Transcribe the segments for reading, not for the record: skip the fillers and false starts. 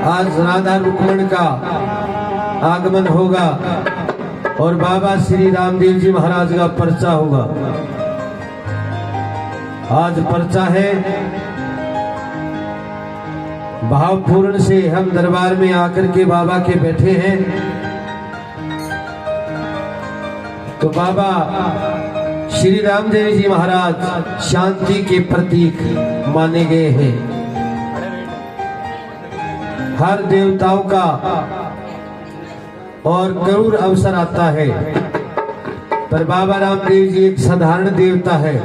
आज राधा रुक्मण का आगमन होगा और बाबा श्री रामदेव जी महाराज का पर्चा होगा। आज पर्चा है, भावपूर्ण से हम दरबार में आकर के बाबा के बैठे हैं। तो बाबा श्री रामदेव जी महाराज शांति के प्रतीक माने गए हैं। हर देवताओं का और गरुड़ अवसर आता है, पर बाबा रामदेव जी एक साधारण देवता है।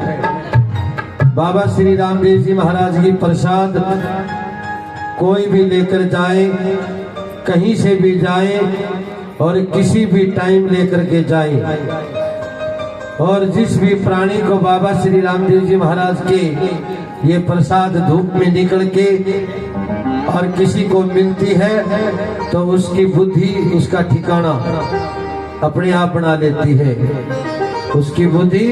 बाबा श्री रामदेव जी महाराज की प्रसाद कोई भी लेकर जाए, कहीं से भी जाए और किसी भी टाइम लेकर के जाए, और जिस भी प्राणी को बाबा श्री रामदेव जी महाराज के ये प्रसाद धूप में निकल के और किसी को मिलती है तो उसकी बुद्धि उसका ठिकाना अपने आप बना लेती है, उसकी बुद्धि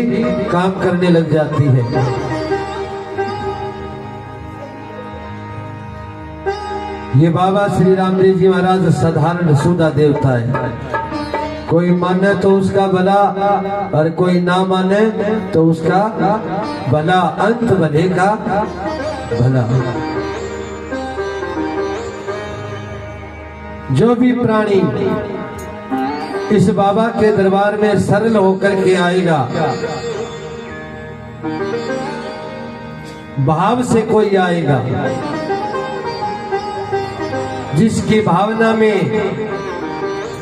काम करने लग जाती है। ये बाबा श्री रामदेव जी महाराज साधारण सुधा देवता है। कोई माने तो उसका भला और कोई ना माने तो उसका भला, अंत भले का भला। जो भी प्राणी इस बाबा के दरबार में सरल होकर के आएगा, भाव से कोई आएगा, जिसकी भावना में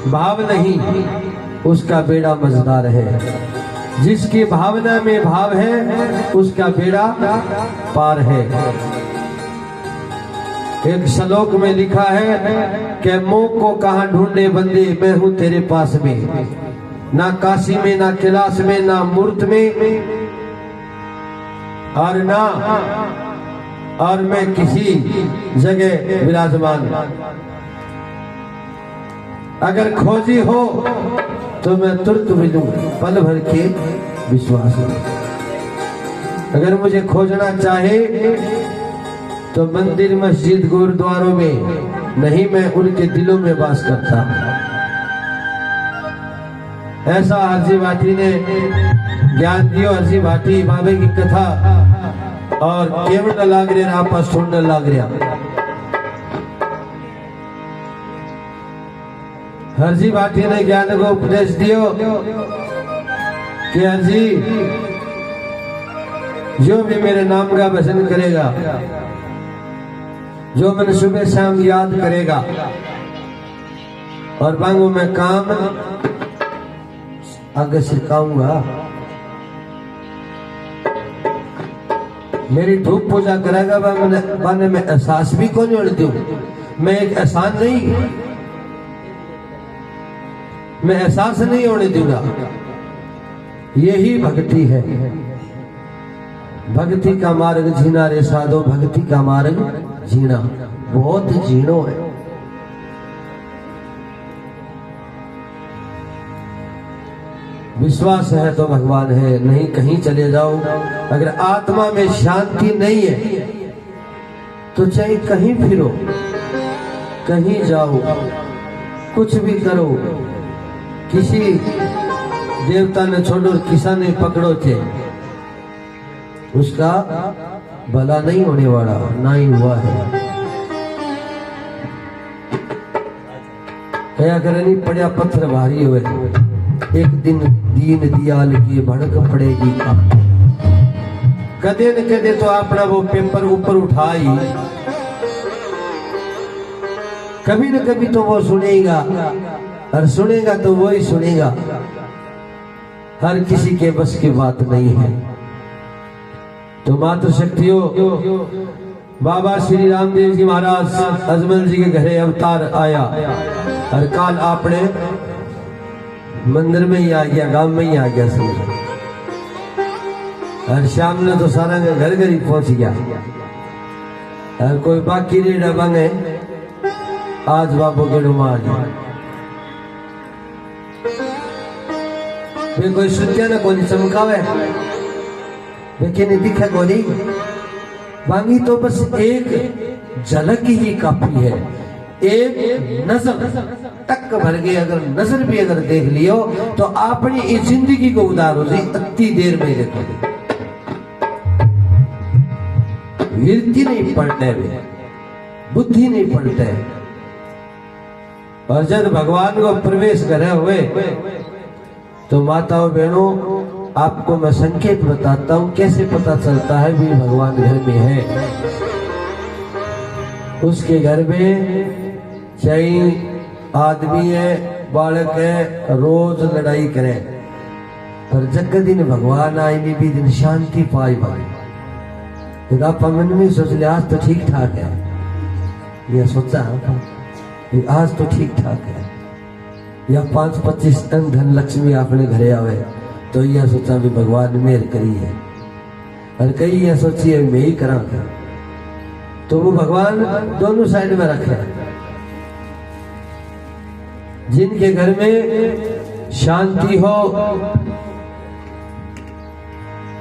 भाव नहीं उसका बेड़ा मजेदार है, जिसकी भावना में भाव है उसका बेड़ा पार है। एक श्लोक में लिखा है कि मुंह को कहां ढूंढे बंदे, मैं हूं तेरे पास में, ना काशी में, ना कैलाश में, ना मूर्त में, और मैं किसी जगह विराजमान। अगर खोजी हो तो मैं तुरंत मिलूं, पल भर के विश्वास। अगर मुझे खोजना चाहे तो मंदिर, मस्जिद, गुरुद्वारों में नहीं, मैं उनके दिलों में वास करता। ऐसा हरजी भाटी ने ज्ञान दियो। हरजी भाटी बाबे की कथा और केवल लाग रहा, आपस सुनने लाग रहा। हरजी भाटी ने ज्ञान को उपदेश दियो कि हरजी जो भी मेरे नाम का भजन करेगा, जो मैंने सुबह शाम याद करेगा और बांगू में काम आगे सिखाऊंगा, मेरी धूप पूजा करेगा, बाने में एहसास भी कौन नहीं होने दूं। मैं एक एहसान नहीं, मैं एहसास नहीं होने दूंगा। यही भक्ति है। भक्ति का मार्ग जीना रे साधो, भक्ति का मार्ग जीना बहुत जीनो है। विश्वास है तो भगवान है, नहीं कहीं चले जाओ। अगर आत्मा में शांति नहीं है तो चाहे कहीं फिरो, कहीं जाओ, कुछ भी करो, किसी देवता ने छोड़ो, किसा ने पकड़ो थे, उसका भला नहीं होने वाला, ना ही हुआ है। कया करे नहीं पड़ा पत्थर भारी हुए, एक दिन दीन दयाल की भड़क पड़ेगी। कदे न कदे तो अपना वो पेपर ऊपर उठाई, कभी न कभी तो वो सुनेगा, और सुनेगा तो वो ही सुनेगा। हर किसी के बस की बात नहीं है। तो मातृ शक्तियों, बाबा श्री रामदेव जी महाराज अजमल जी के घरे अवतार आया, और काल आपने मंदिर में ही आ गया, गांव में ही आ गया समझो। और शाम ने तो सारा घर घर ही पहुंच गया, और कोई बाकी नहीं डबंगे आज बाबू के डुमा वे कोई सुत्या ना कोई चमकावे, लेकिन दिखा गोली बांगी तो बस एक झलक ही काफी है। एक नजर तक भर के अगर नजर भी अगर देख लियो तो अपनी इस जिंदगी को उदार हो जाए इतनी देर में देखो वृत्ति नहीं पड़ते बुद्धि नहीं पड़ते। और जब भगवान को प्रवेश करे हुए तो माताओं बहनों आपको मैं संकेत बताता हूं कैसे पता चलता है भी भगवान घर में है। उसके घर में चाहे आदमी है बालक है रोज लड़ाई करे पर जग दिन भगवान आए में भी दिन शांति पाई भाई। आप मन में सोच लिया आज तो ठीक ठाक है, ये सोचा आज तो ठीक ठाक है, या 5-25 टन धन लक्ष्मी अपने घरे आवे तो यह सोचा भी भगवान मेहर करी है। और कई यह सोची है मैं ही करा तो वो भगवान दोनों साइड में रखे। जिनके घर में शांति हो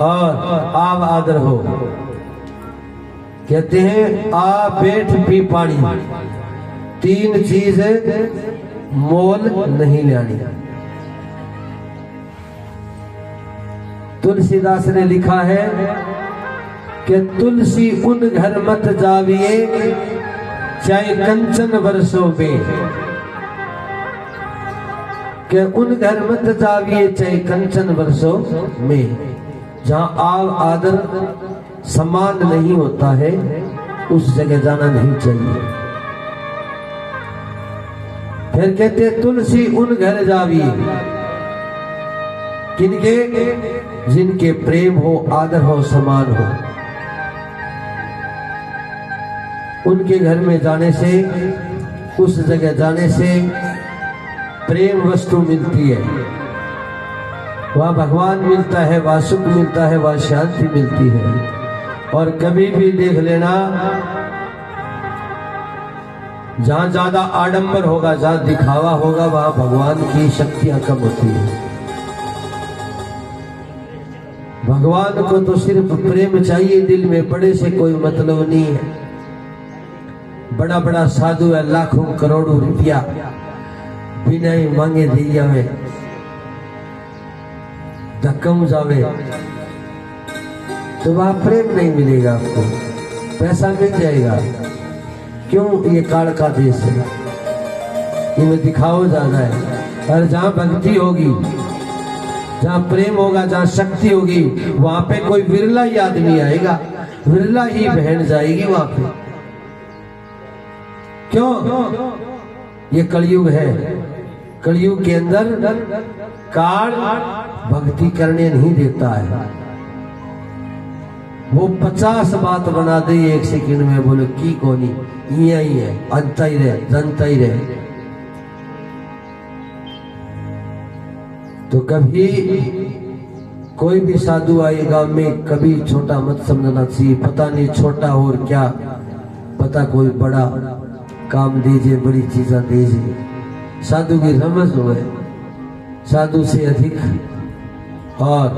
और आव आदर हो, कहते हैं आ बैठ पी पानी, तीन चीज मोल नहीं लेनी। तुलसीदास ने लिखा है कि तुलसी उन घर मत जाविए चाहे कंचन वर्षों में, कि उन घर मत जाविए चाहे कंचन वर्षों में, जहां आव आदर सम्मान नहीं होता है उस जगह जाना नहीं चाहिए। फिर कहते तुलसी उन घर जाविए किनके, जिनके प्रेम हो आदर हो सम्मान हो, उनके घर में जाने से उस जगह जाने से प्रेम वस्तु मिलती है, वहाँ भगवान मिलता है, वहाँ सुख मिलता है, वहाँ शांति मिलती है। और कभी भी देख लेना जहाँ ज्यादा आडंबर होगा जहाँ दिखावा होगा वहाँ भगवान की शक्तियां कम होती है। भगवान को तो सिर्फ प्रेम चाहिए दिल में, बड़े से कोई मतलब नहीं है। बड़ा बड़ा साधु है लाखों करोड़ों रुपया बिना ही मांगे दिया में धक्कम जावे तो वहां प्रेम नहीं मिलेगा आपको, पैसा मिल जाएगा। क्यों? ये काल का देश है, इनमें दिखाओ ज्यादा है। और जहां भक्ति होगी, जहां प्रेम होगा, जहां शक्ति होगी, वहां पे कोई विरला ही आदमी आएगा, विरला ही बहन जाएगी वहां पे। क्यों? ये कलयुग है, कलयुग के अंदर काल भक्ति करने नहीं देता है। वो 50 बात बना दे एक सेकंड में, बोले की कोनी ये ही है, अंता ही रहे, जनता ही रहे। तो कभी कोई भी साधु आएगा में कभी छोटा मत समझना चाहिए। पता नहीं छोटा और क्या पता, कोई बड़ा काम दीजिए, बड़ी चीजें दीजिए। साधु की समझ हो, साधु से अधिक और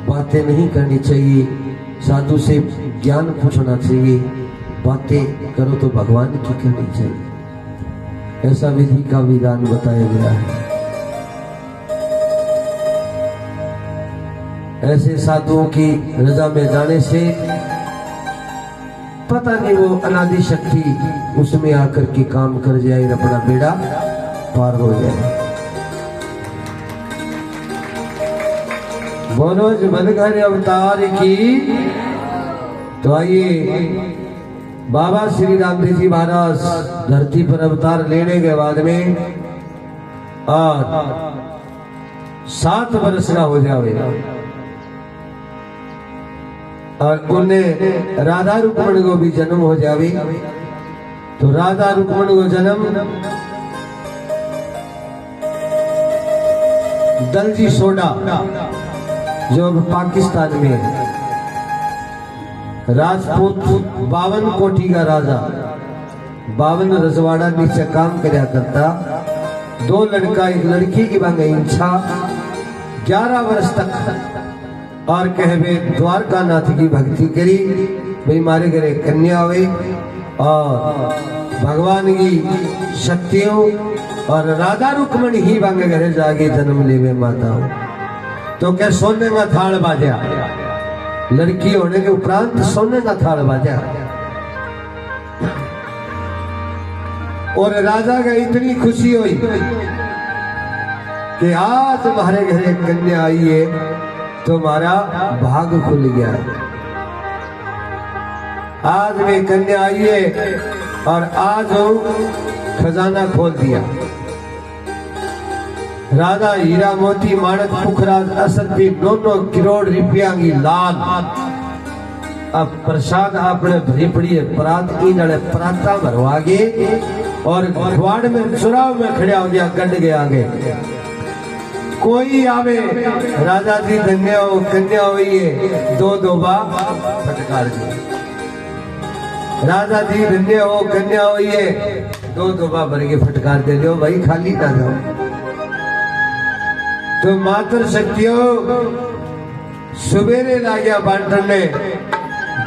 बातें नहीं करनी चाहिए, साधु से ज्ञान पूछना चाहिए, बातें करो तो भगवान की करनी चाहिए। ऐसा विधि का विधान बताया गया है। ऐसे साधुओं की रजा में जाने से पता नहीं वो अनादि शक्ति उसमें आकर के काम कर जाए, अपना बेड़ा पार हो जाए। बोलो बनकर अवतार की। तो आइए बाबा श्री रामदेव जी महाराज धरती पर अवतार लेने के बाद में और 7 वर्ष का हो जावे और उन्हें राधा रुक्मण को भी जन्म हो जावे। तो राधा रुक्मण को जन्म दलजी सोडा जो अब पाकिस्तान में है, राजपूत 52 कोठी का राजा, 52 रजवाड़ा नीचे काम करया करता। 2 लड़का 1 लड़की की बन गई इच्छा 11 वर्ष तक। और कहवे द्वारका नाथ की भक्ति करी, भाई मारे घरे कन्या हुए और भगवान की शक्तियों और राधा रुक्मणी ही बांगे घरे जाके जन्म लेवे माता तो क्या सोने का थाल बाजा, लड़की होने के उपरांत सोने का थाल बाजा। और राजा का इतनी खुशी हुई कि आज तुम्हारे घरे कन्या आई है, तुम्हारा भाग खुल गया है। आज में कन्या आई है और आज खजाना खोल दिया। राजा हीरा मोती माणक पुखराज असर 9 करोड़ रुपया की लाल अब प्रसाद आपने भरी पड़ी है। परात की नड़े पराता भरवागे और अखबार में चुराव में खड़ा हो गया, गंड गया आगे। कोई आवे राजा जी धन्य हो, कन्या हुई है, 2 बार फटकार दिया। राजा जी धन्य हो, कन्या हुई है, 2 बार भर के फटकार दे दो भाई, खाली ना जाओ। तो मात्र शक्तियों सवेरे ला गया बांटन ने,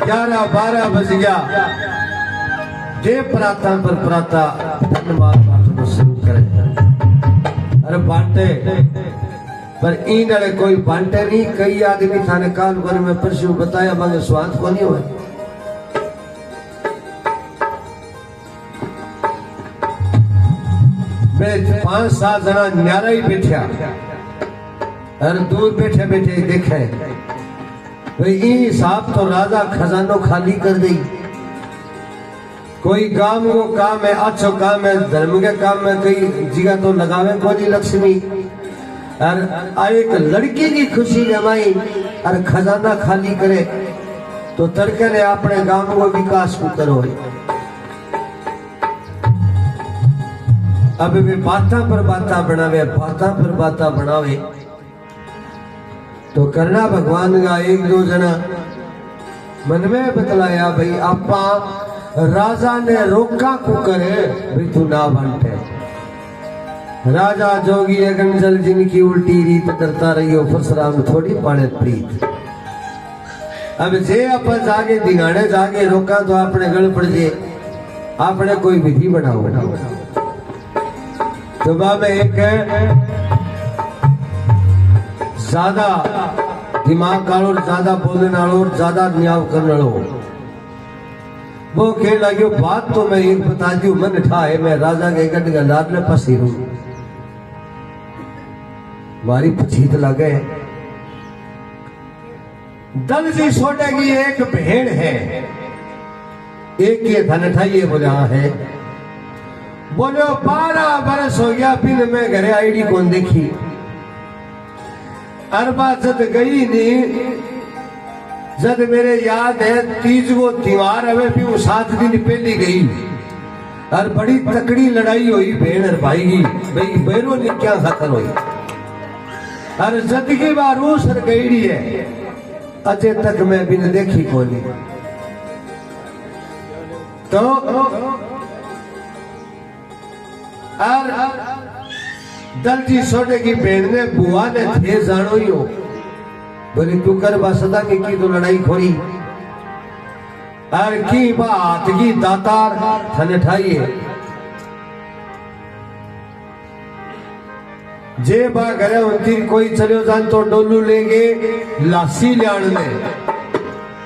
11-12 बज गया। जे प्राता पर प्राता धन्यवाद बांटना शुरू करे। अरे बांटे पर इन अड़े कोई बांटे नहीं। कई आदमी थाने काल भर में परसों बताया मगर स्वाद को नहीं हुआ। मैं 5-7 जना न्यारा ही बैठा और दूर बैठे बैठे देखे भाई हिसाब तो राजा खजानो खाली कर दी। कोई काम को काम है, अच्छो काम है, धर्म के काम में कई जगह तो लगावे कोई लक्ष्मी और एक लड़की की खुशी जमाई और खजाना खाली करे तो तड़के ने अपने गांव को विकास को करो। अब वे बाता पर बाता बनावे, बाता पर बाता बनावे तो करना भगवान का 1-2 जना मन में बतलाया भाई आपा राजा ने रोका को करे भाई तू ना बांटे। राजा जोगी अगंजल जिनकी उल्टी रीत करता रही हो, परशुराम थोड़ी पाने प्रीत। अब जे आप जागे दिगाने जागे रोका तो आपने गल पड़ जे, आपने कोई विधि बनाओ। तो बाबा एक ज्यादा दिमाग वालों, ज्यादा बोलने वालों, ज्यादा न्याव करने वालों वो कह लगे बात तो मैं एक बता दी मन ठा है, मैं राजा के गढ़ गंडार में फंसी हूं, मारी पछीत लगे। दल जी सोटे की एक भेड़ है, एक ये धन ठाइए बोले हाँ है। बोले 12 बरस हो गया फिर मैं घरे आईडी कौन देखी। अरबा जद गई नहीं, जद मेरे याद है 30 वो त्योहार हमें भी वो 7 दिन पहले गई और बड़ी तकड़ी लड़ाई हुई भेड़ और भाई की, भाई बैरों ने क्या खतर हुई और जद की बार वो सर गई है अजय तक मैं बिन देखी कोनी। तो और दलजी सोटे की भेड़ ने बुआ ने थे जानो ही हो, बोले तू कर बसदा की तो लड़ाई खोरी और की बात की दातार थन ठाइए। जे बा घरे उनती कोई चलो जान तो डोलू लेंगे लासी लियाने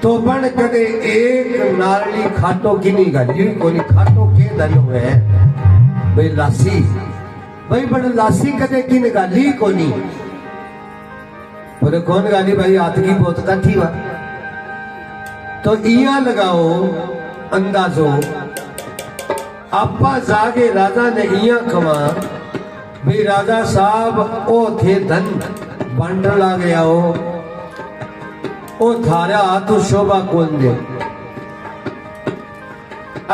तो बन कदे एक नारली खाटो की नहीं गाली कोई खाटो के धनो है भाई लासी, भाई बड़ लासी कदे की निकाली कोनी। बोले कौन गाली भाई हाथ की बहुत काठी वा। तो इया लगाओ अंदाजो आपा जागे राजा ने इया कमा भाई राजा साहब ओ थे धन बांट ला गया हो ओ थारा हाथ शोभा कौन दे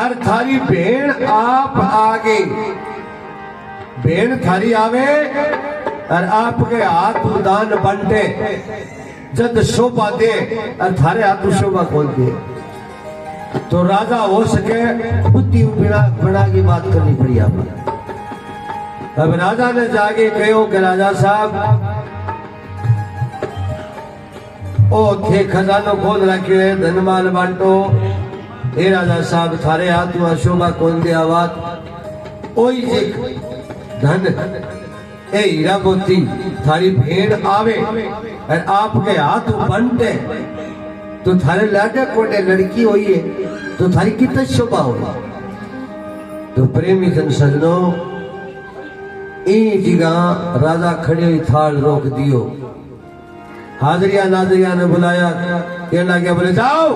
और थारी भेड़ आप आगे भेड़ थारी आवे और आपके हाथ दान बंटे जद शोभा दे और थारे हाथ शोभा खोल दे तो राजा हो सके बुद्धि बना की बात करनी पड़ी आप। अब राजा ने जाके कहो कि राजा साहब ओ थे खजानो खोल रखे धन माल बांटो ए राजा साहब थारे हाथ में शोभा कौन दे आवाज ओई जे धन ए हीरा मोती थारी भेड़ आवे और आपके हाथ बनते तो थारे लाडे कोडे लड़की होई है तो थारी कितनी शोभा हो। तो प्रेमी जन सजनों ई जगह राजा खड़े हुई थाल रोक दियो। हाजरिया नाजरिया ने बुलाया, कहना क्या बोले जाओ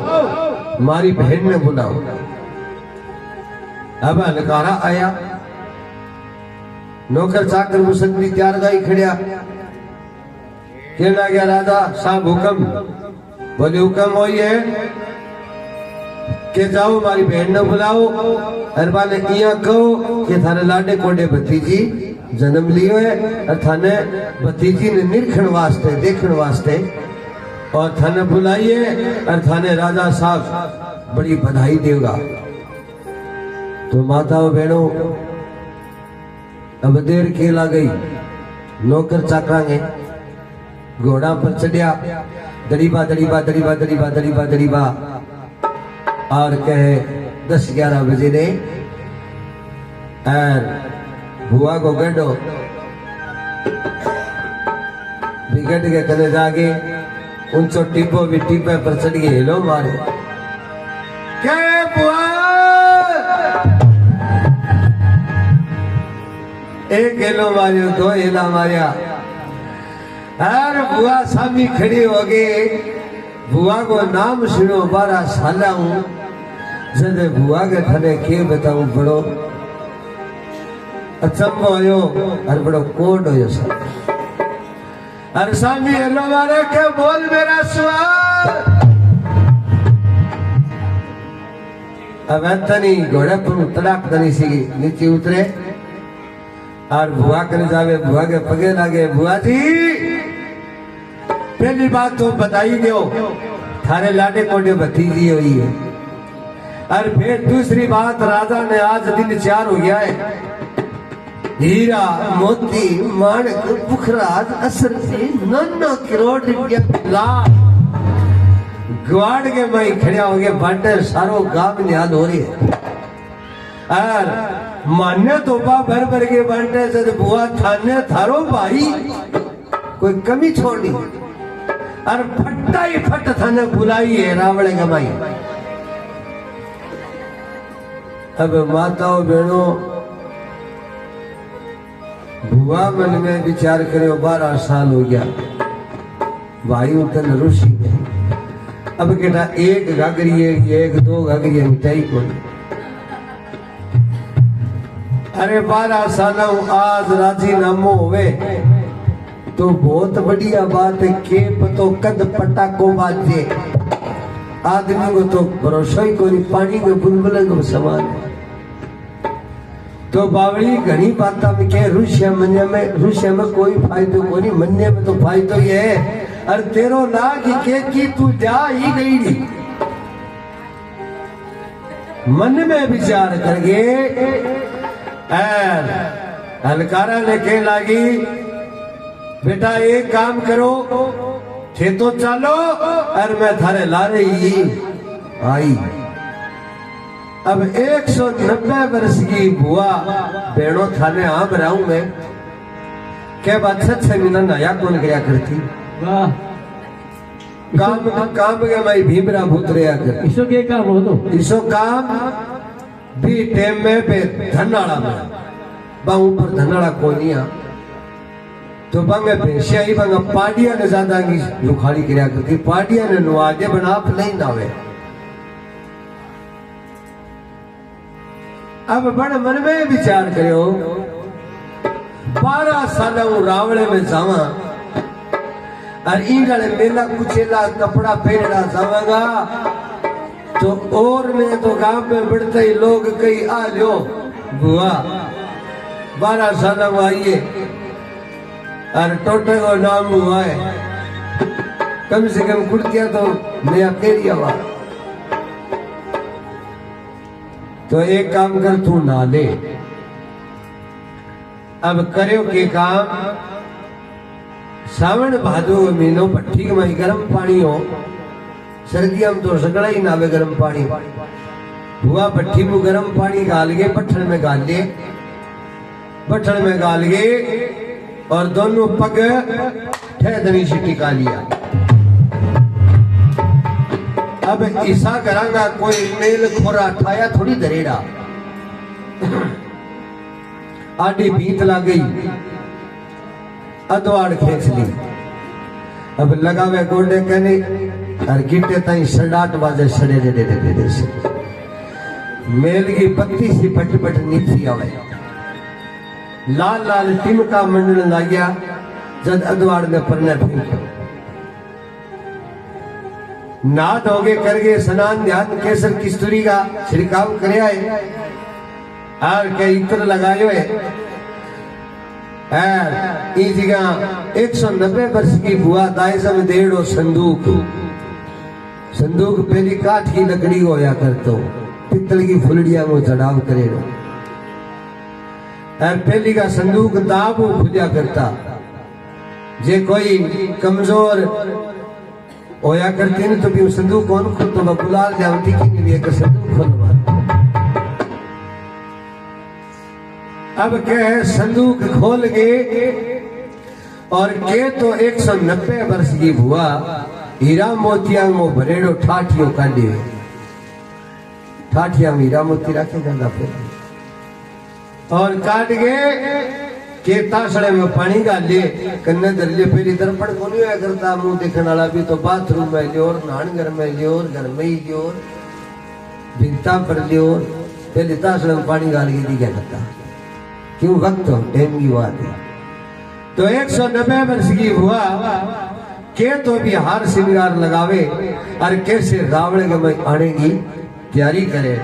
मारी बहन ने बुलाओ। अब अलकारा आया, नौकर चाकर मुसक्री त्यार गाई खड़िया, कहना क्या राजा साहब हुक्म, बोले हुक्म हो ये के जाओ मारी बहन ने बुलाओ और बाले इया कहो कि थाने लाडे कोडे भतीजी जन्म लियो है और थाने भतीजी ने निरखण वास्ते देखण वास्ते और थाने बुलाइए और थाने राजा साहब बड़ी बधाई देगा। तो माताओं बहनों अब देर खेला गई, नौकर चाकरा ने घोड़ा पर चढ़िया, दड़ीबा दड़ीबा दड़ीबा दड़ीबा दड़ीबा दड़ीबा और कहे 10-11 बजे ने और बुआ को गड्ढो बिगड़ के कने जागे उनसो टिपो भी टिपे पर चढ़ गए हेलो मारे क्या बुआ एक हेलो मारियो दो हेला मारिया और बुआ सामी खड़ी हो गई। बुआ को नाम सुनो 12 साल हूं जब बुआ के थने के बताऊं बड़ो अचंबो हो और बड़ो कोड हो सब और सामी हेलो मारे के बोल मेरा स्वाद। अब तनी घोड़े पर तड़ाक तनी सी नीचे उतरे और बुआ कर जावे, बुआ के पगे लागे, बुआ जी पहली बात तो बताई दो थारे लाडे कोडे भतीजी हुई है और फिर दूसरी बात राजा ने आज दिन 4 हो गया है, हीरा मोती माणक पुखराज असर से 9 करोड़ रुपया लाख ग्वाड़ के मई खड़िया हो गए बांटे सारो गांव निहाल हो रही है और मान्य तोपा भर भर के बांटे से बुआ थाने थारो भाई कोई कमी छोड़ी और फट्टा ही फट थाने बुलाई है रावणे गमाई। अब माताओं बहनों बुआ मन में विचार करे 12 साल हो गया भाई उतन ऋषि में अब केटा एक घाघरी एक 2 घाघरी मिठाई को अरे 12 साल आज राजी नामो हुए तो बहुत बढ़िया बात है के तो कद पटाको बाजे आदमी को तो भरोसा ही कोई पानी के बुलबुले को समान है। तो बावली घनी बात में के रुष्य में कोई फायदो कोई मन्ने में तो फायदो ही है और तेरो लाग के की तू जा ही गई मन में विचार करके हलकारा ने कह लागी बेटा एक काम करो थे तो चलो और मैं थारे ला रही आई। अब 190 वर्ष की बुआ बेड़ो थाने आम रहूं मैं क्या बात 6 महीना नया कौन गया करती काम के मैं भीमरा भूत रहा कर इसो के काम हो तो इसो काम भी टेम में पे धनाड़ा में बाहू पर धनाड़ा कोई नहीं तो बंगे पेशिया ही बंगा पाडिया ने ज्यादा की लुखाड़ी किया करती पाडिया ने नुआजे बना नहीं नावे। अब बड़ मन में विचार करो 12 साल रावणे में जावा और ईंडले मेला कुचेला कपड़ा पहनना जावागा तो और ने तो गांव में बढ़ते ही लोग कई आ लो बुआ 12 साल आइए और टोटे को नाम हुआ है कम से कम कुर्तियां तो नया फेरिया हुआ तो एक काम कर तू ना ले। अब करो के काम सावन भादो महीनो भट्टी में गर्म पानी हो सर्दियों में तो सगड़ा ही नावे गर्म पानी बुआ भट्टी में गर्म पानी गाल के पत्थर में गाल ले, पत्थर में गाल के और दोनों पग ठहदनी से टिका लिया। अब ऐसा करांगा कोई मेल खोरा ठाया थोड़ी दरेड़ा, आडी भीत ला गई, अदवाड़ खींच ली। अब लगावे गोडे कहने और गिटे ताई सड़ाट बाजे सड़े दे दे दे दे से मेल की पत्ती सी पट पट नीची आवे, लाल लाल टिमका मंडल लाग्या जद अदवाड़ ने परने फूट नाथ होगे करके स्नान ध्यान केसर किस्तूरी का छिड़काव करे आए और के इत्र लगायो है। इस जगह 190 वर्ष की बुआ दायजा में देड़ो संदूक, संदूक पहली काठ की लकड़ी होया करतो, पित्तल की फुलड़िया में चढ़ाव करे रो। पहली का संदूक दाब खुजा करता, जे कोई कमजोर होया करते न तो भी संदूक कौन खुद तो बुलाल जावती की नहीं एक संदूक खोलवा। अब क्या संदूक खोल के और के तो 190 वर्ष की बुआ हीरा मोतिया में भरेड़ो ठाठियों काढ़ी, ठाठिया में हीरा मोती रखे जाना फिर और काट के तासड़े में पानी डाले कन्ने दर ले फिर इधर पड़ को नहीं करता। मुंह देखने वाला भी तो बाथरूम में लियो, नहान घर में लियो, घर में ही लियो, भिंता पर लियो, पहले तासड़े में पानी डाल के दिया करता। क्यों वक्त हो टाइम की बात है। तो 190 वर्ष की हुआ के तो भी हार श्रृंगार लगावे और कैसे रावण के में आने की तैयारी करे।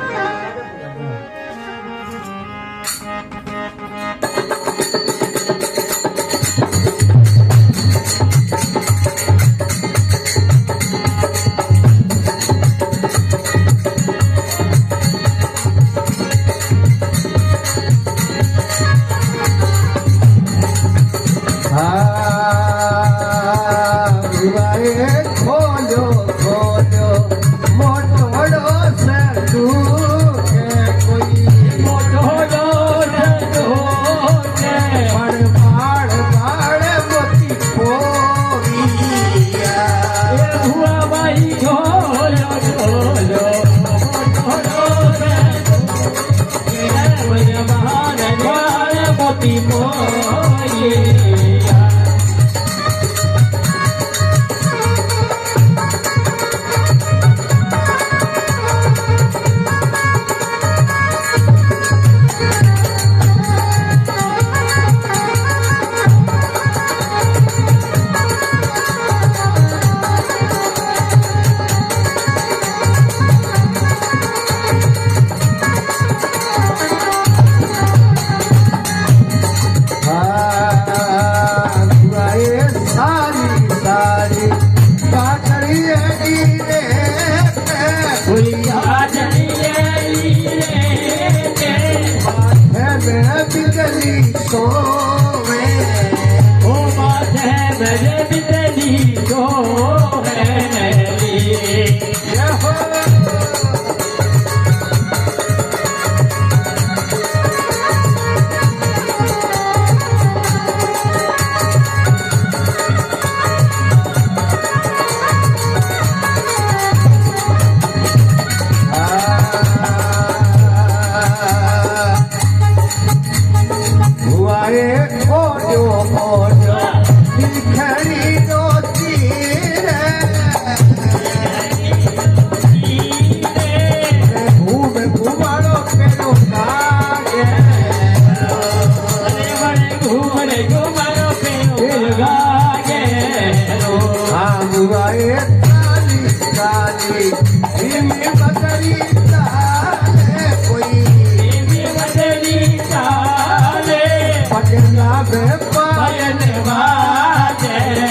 भजन बाजे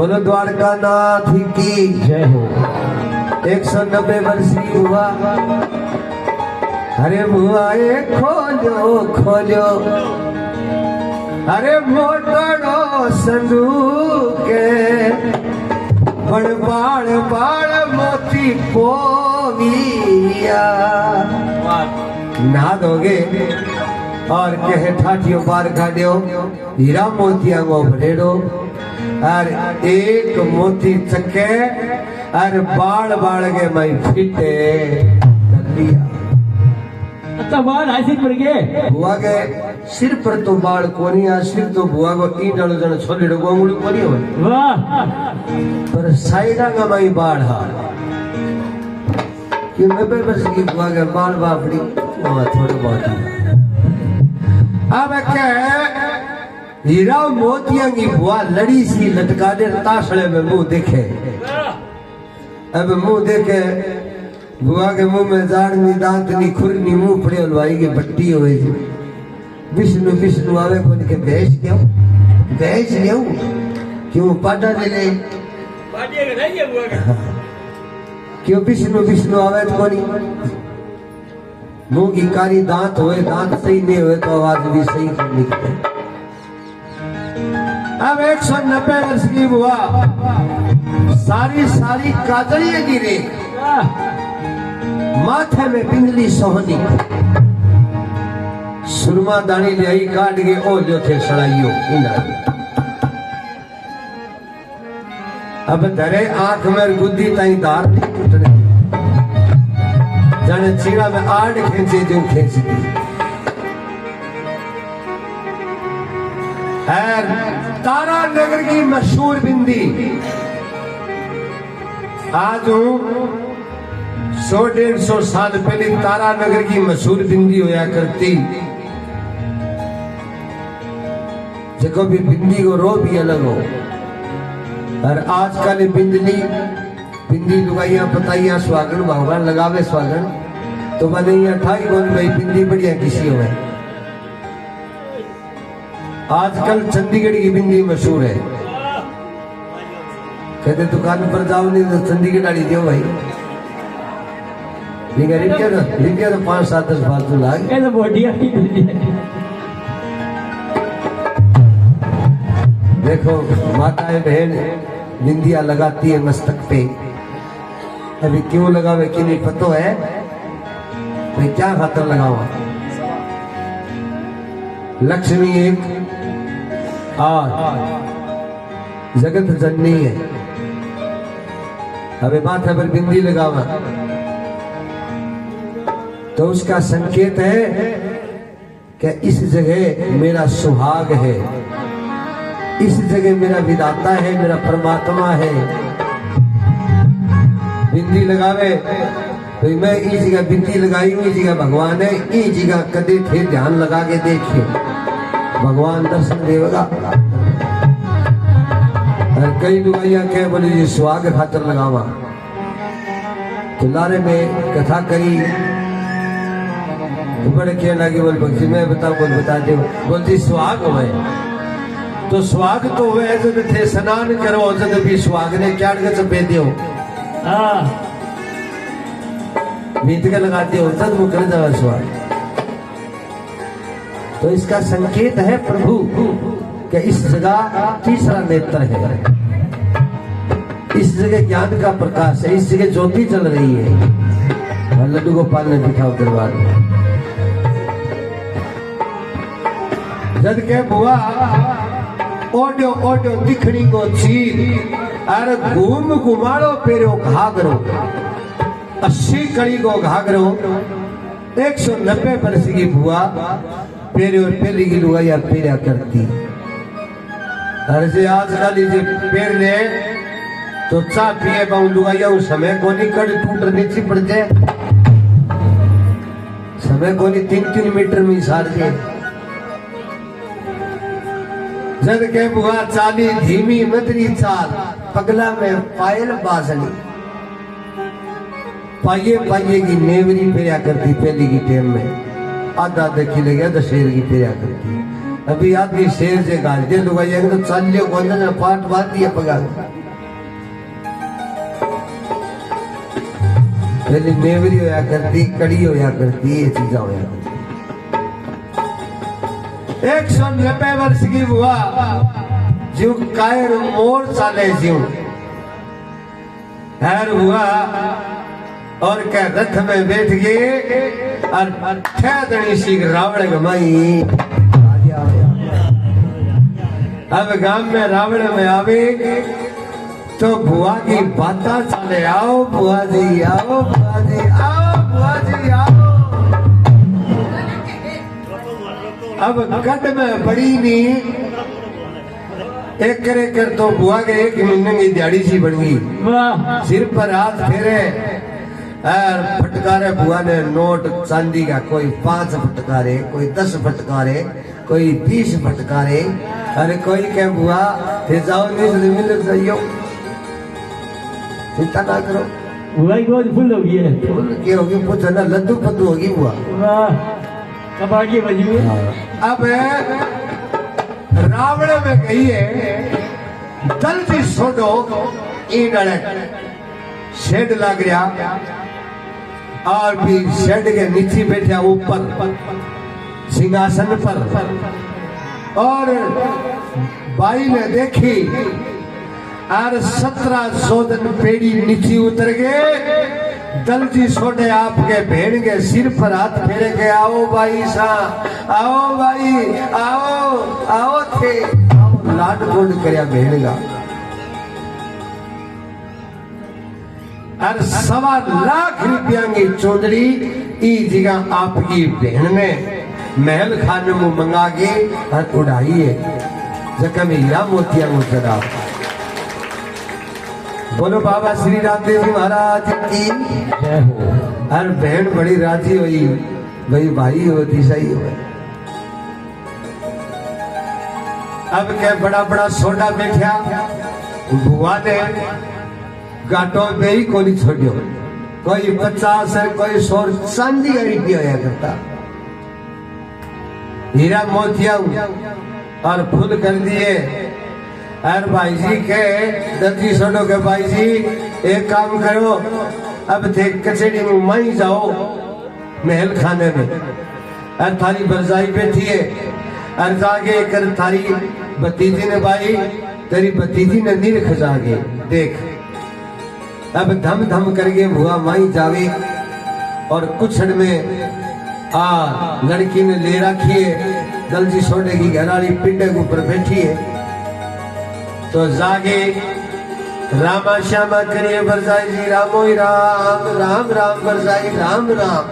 बोलो द्वारका नाथ की जय हो। 190 वर्ष की हुआ। अरे बुआए खोलो खोलो, अरे मोटरो संदूके बड़ बाड़ बाड़ मोती पोविया। नहा दोगे और कहे ठाठियों पार खाड़ो, हीरा मोतिया को भरेड़ो और एक मोती चके और बाल बाल के मई फिटे कर लिया। अच्छा बाल ऐसे पड़ गए। बुआ के सिर पर तो बाल कोनी, आ सिर तो बुआ को ईट आलो जन छोले डो गोंगुली कोनी हो। वाह। पर साइडा का मई बाल हा कि मैं बस की बुआ के बाल बापड़ी थोड़े बहुत अब क्या हीरा मोतिया की बुआ लड़ी सी लटका दे ताशड़े में मुंह देखे। अब मुंह देखे बुआ के मुंह में जाड़ नी दांत नी खुर नी मुंह पड़े हलवाई की बट्टी हो गई। विष्णु विष्णु आवे को के भेज क्यों भेज क्यों क्यों पाटा ले ले क्यों विष्णु विष्णु आवे तो कोनी। मुंह की कारी दांत हुए, दांत सही नहीं हुए तो आवाज भी सही नहीं निकले। अब 190 वर्ष की बुआ सारी सारी काजलियां गिरे, माथे में बिंदली सोहनी, सुरमा दानी ले आई काट के ओ जो थे सड़ाइयो। अब धरे आंख में गुद्दी ताई दार नहीं टूटने, जाने चीड़ा में आड़ खेचे जो खेच दी। तारा नगर की मशहूर बिंदी आज 100-150 साल पहले तारा नगर की मशहूर बिंदी होया करती। जो भी बिंदी को रो भी अलग हो, और आजकल बिंदी लुगाइया पताइया स्वागन भगवान लगावे स्वागन तो बने ठाई कौन भाई बिंदी बढ़िया किसी हो। आजकल चंडीगढ़ की बिंदी मशहूर है, कहते दुकान पर जाओ नहीं तो चंडीगढ़ वाली दो भाई। रिपिया तो 5-7 फालतू लाग देखो माताएं बहन बिंदिया लगाती है मस्तक पे। अभी क्यों लगावे कि नहीं पता है भाई, क्या खातर लगावा। लक्ष्मी एक और जगत जननी है। अबे माथे पर बिंदी लगावा तो उसका संकेत है कि इस जगह मेरा सुहाग है, इस जगह मेरा विधाता है, मेरा परमात्मा है। बिंदी लगावे तो मैं इस जगह बिंदी लगाई हूँ, इस जगह भगवान है, इस जगह कदे थे ध्यान लगा के देखिए भगवान दर्शन देगा। और कई लुगाइया कह बोले जी सुहाग खातर लगावा तो लारे में कथा करी तो बड़े कहने लगे बोल भक्ति मैं बताऊं बोल बता दे बोलती सुहाग हुए तो सुहाग तो हुए जब थे स्नान करो जब भी सुहाग ने क्या चपे दियो मीत के लगाते हो तब वो कर जावा सुहाग। तो इसका संकेत है प्रभु कि इस जगह तीसरा नेत्र है, इस जगह ज्ञान का प्रकाश है, इस जगह ज्योति चल रही है। लड्डू गोपाल ने दिखा दरबार में जद के बुआ ओडो ओडो दिखनी को चीर अरे घूम घुमाड़ो पेरो घाघरो 80 कड़ी को घाघरो 190 वर्ष की बुआ पेरे और पेली की लुगाइया पेरा करती। अरे से आजकल जे पेर ले तो चा पिए बाऊ लुगाइया उस समय को नहीं कड़ टूट नीचे पड़ जाए, समय को नहीं 3-3 मीटर में सार जाए। जद के बुआ चाली धीमी मदरी चाल पगला में पायल बाजली पाइये पाइये की नेवरी फेरिया करती पहली की टेम में आधा किले गया तो शेर की फेरिया करती। अभी आदमी शेर से गाल दे लुगाइया तो चालियों को पाट बात दिया पगा पहले नेवरी होया करती, कड़ी होया करती, ये चीजा होया करती। 190 वर्ष की बुआ जो कायर मोर चाले जीव हैर हुआ और क्या रथ में बैठ गए और ठहदनी सी रावण गमाई। अब गांव में रावण में आवे तो बुआ की बाता चले, आओ बुआ जी, आओ बुआ जी, आओ बुआ जी, आओ। अब कट में बड़ी नी एक करे कर तो बुआ के 1 महीने की दिहाड़ी सी बन गई। वाह सिर पर हाथ फेरे और फटकारे बुआ ने नोट चांदी का, कोई 5 फटकारे, कोई 10 फटकारे, कोई 20 फटकारे। अरे कोई के बुआ फिर जाओ नहीं मिल जाइयो, चिंता ना करो। बुआ की बहुत फुल हो गई है। फूल की होगी पूछो ना, लड्डू पद्दू होगी बुआ। वाह कबाड़ी बजी हुई। अब रावण में गई है जल्दी छोड़ो ईडड़ शेड लग गया और भी शेड के नीचे बैठा ऊपर सिंहासन पर। और बाई ने देखी और 17 जोधन पेड़ी नीचे उतर गए। जल्दी छोटे आपके भेड़ के सिर पर हाथ फेरे के, आओ भाई सा, आओ भाई, आओ आओ थे, आओ लाड गोड करया भेड़ का। और 1.25 लाख रुपया की चौधरी ई जगह आपकी बहन ने महल खाने में मंगा के और उड़ाई है जख्म हीरा मोतिया मुचरा। बोलो बाबा श्री रामदेव जी महाराज की जय हो। हर बहन बड़ी राजी हुई, भाई भाई होती सही हो। अब क्या बड़ा बड़ा सोडा बैठा बुआ ने गाटों में ही को नहीं छोड़ियो, कोई 50 है, कोई 100 चांदी का रुपया होया करता। हीरा मोतिया और फूल कर दिए। और भाई जी के दर्जी सोडो के भाई जी एक काम करो, अब थे कचेड़ी में माई जाओ महल खाने में, और थारी बरजाई बैठी है और जागे कर थारी भतीजी ने भाई तेरी भतीजी ने निरख जागे देख। अब धम धम करके बुआ माई जावे और कुछड़ में लड़की ने ले रखी है दलजी सोडे की घराली पिंडे के ऊपर बैठी है। तो जागे रामा श्यामा करिए बरसाई जी, रामो ही राम, राम राम बरसाई, राम राम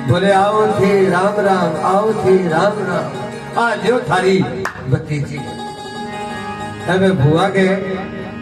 बोले, आओ थे राम राम, आओ थे राम राम। आ लियो थारी भतीजी। अब बुआ के